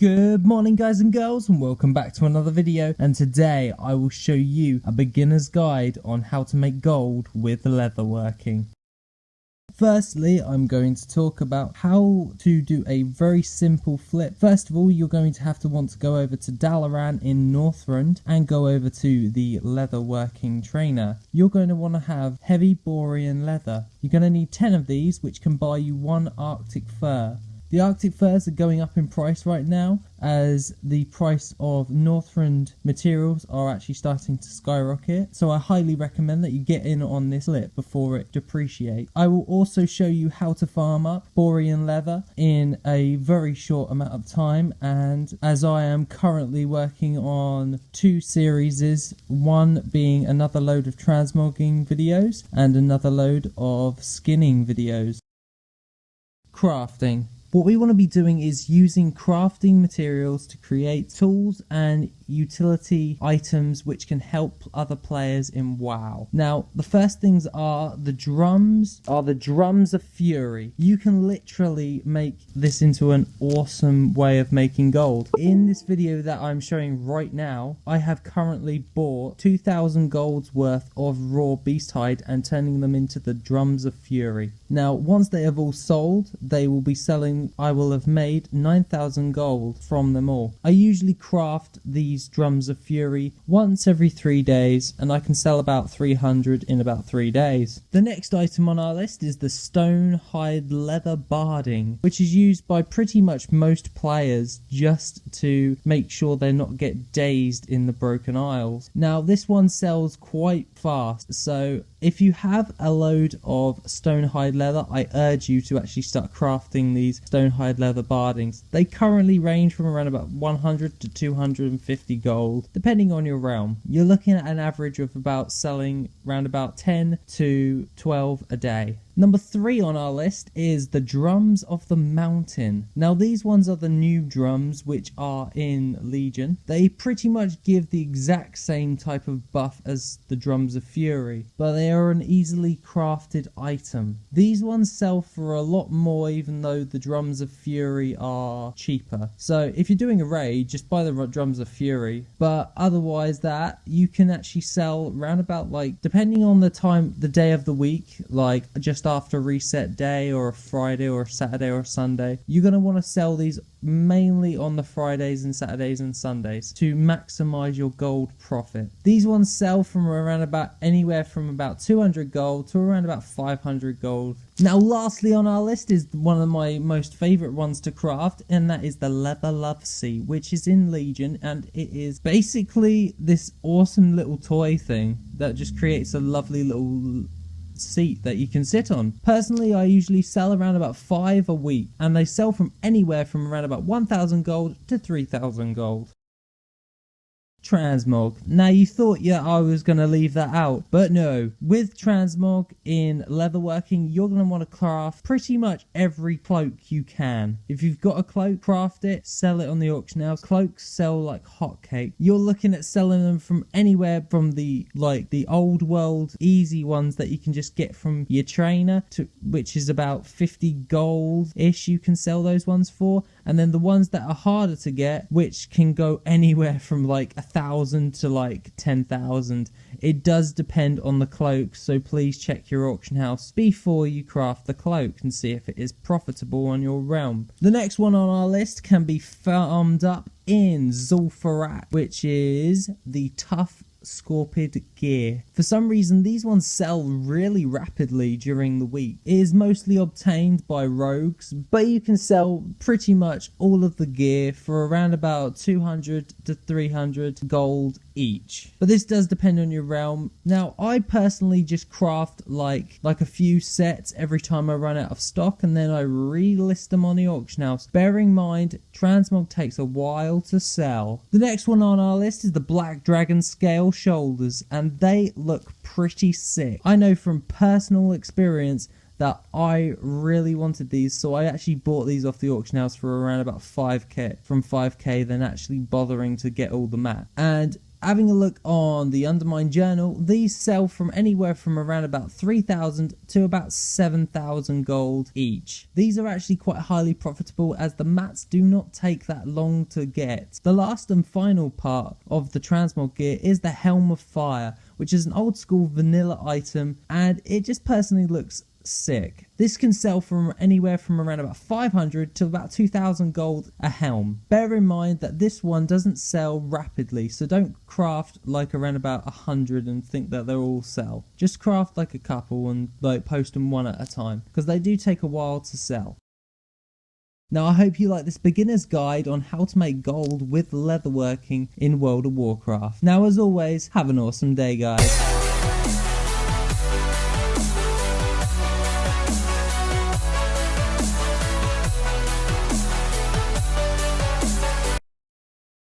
Good morning guys and girls, and welcome back to another video. And today I will show you a beginner's guide on how to make gold with leatherworking. Firstly, I'm going to talk about how to do a very simple flip. First of all, you're going to have to want to go over to DalaGG in Northrend and go over to the leatherworking trainer. You're going to want to have heavy borean leather. You're going to need 10 of these, which can buy you 1 Arctic fur. The Arctic furs are going up in price right now as the price of Northrend materials are actually starting to skyrocket. So I highly recommend that you get in on this flip before it depreciates. I will also show you how to farm up borean leather in a very short amount of time. And as I am currently working on 2 series, one being another load of transmogging videos and another load of skinning videos. Crafting. What we want to be doing is using crafting materials to create tools and utility items which can help other players in WoW. Now, the first things are the drums of fury. You can literally make this into an awesome way of making gold. In this video that I'm showing right now, I have currently bought 2,000 gold's worth of raw beast hide and turning them into the drums of fury. Now, once they have all sold, they will be selling. I will have made 9,000 gold from them all. I usually craft these drums of fury once every 3 days, and I can sell about 300 in about 3 days. The next item on our list is the stone hide leather barding, which is used by pretty much most players just to make sure they not get dazed in the Broken Isles. Now, this one sells quite fast, so if you have a load of stone hide leather, I urge you to actually start crafting these stone hide leather bardings. They currently range from around about 100 to 250 gold, depending on your realm. You're looking at an average of about selling around about 10 to 12 a day. Number 3 on our list is the drums of the mountain. Now, these ones are the new drums which are in Legion. They pretty much give the exact same type of buff as the drums of fury, but they are an easily crafted item. These ones sell for a lot more, even though the drums of fury are cheaper. So if you're doing a raid, just buy the drums of fury, but otherwise that you can actually sell round about, like, depending on the time, the day of the week, like just after reset day or a Friday or a Saturday or a Sunday, you're going to want to sell these mainly on the Fridays and Saturdays and Sundays to maximize your gold profit. These ones sell from around about anywhere from about 200 gold to around about 500 gold. Now, lastly on our list is one of my most favorite ones to craft, and that is the Leather Love Seat, which is in Legion, and it is basically this awesome little toy thing that just creates a lovely little seat that you can sit on. Personally, I usually sell around about 5 a week, and they sell from anywhere from around about 1,000 gold to 3,000 gold. Transmog. Now, you thought, yeah, I was going to leave that out, but no. With transmog in leatherworking, you're going to want to craft pretty much every cloak you can. If you've got a cloak, craft it, sell it on the auction house. Cloaks sell like hotcake. You're looking at selling them from anywhere from the old world easy ones that you can just get from your trainer, to which is about 50 gold ish. You can sell those ones for, and then the ones that are harder to get, which can go anywhere from like 1,000 to like 10,000. It does depend on the cloak, so please check your auction house before you craft the cloak and see if it is profitable on your realm. The next one on our list can be farmed up in Zul'Farrak, which is the tough scorpid gear. For some reason, these ones sell really rapidly during the week. It is mostly obtained by rogues, but you can sell pretty much all of the gear for around about 200 to 300 gold each. But this does depend on your realm. Now, I personally just craft like a few sets every time I run out of stock, and then I relist them on the auction house. Bearing in mind, transmog takes a while to sell. The next one on our list is the Black Dragon Scale Shoulders, and they look pretty sick. I know from personal experience that I really wanted these, so I actually bought these off the auction house for around about 5k, from 5k, then actually bothering to get all the mats. And Having a look on the Undermine journal, these sell from anywhere from around about 3,000 to about 7,000 gold each. These are actually quite highly profitable as the mats do not take that long to get. The last and final part of the transmog gear is the Helm of Fire, which is an old school vanilla item, and it just personally looks sick. This can sell from anywhere from around about 500 to about 2,000 gold a helm. Bear in mind that this one doesn't sell rapidly, so don't craft like around about 100 and think that they'll all sell. Just craft like a couple and like post them one at a time, because they do take a while to sell. Now I hope you like this beginner's guide on how to make gold with leatherworking in World of Warcraft. Now as always, have an awesome day guys.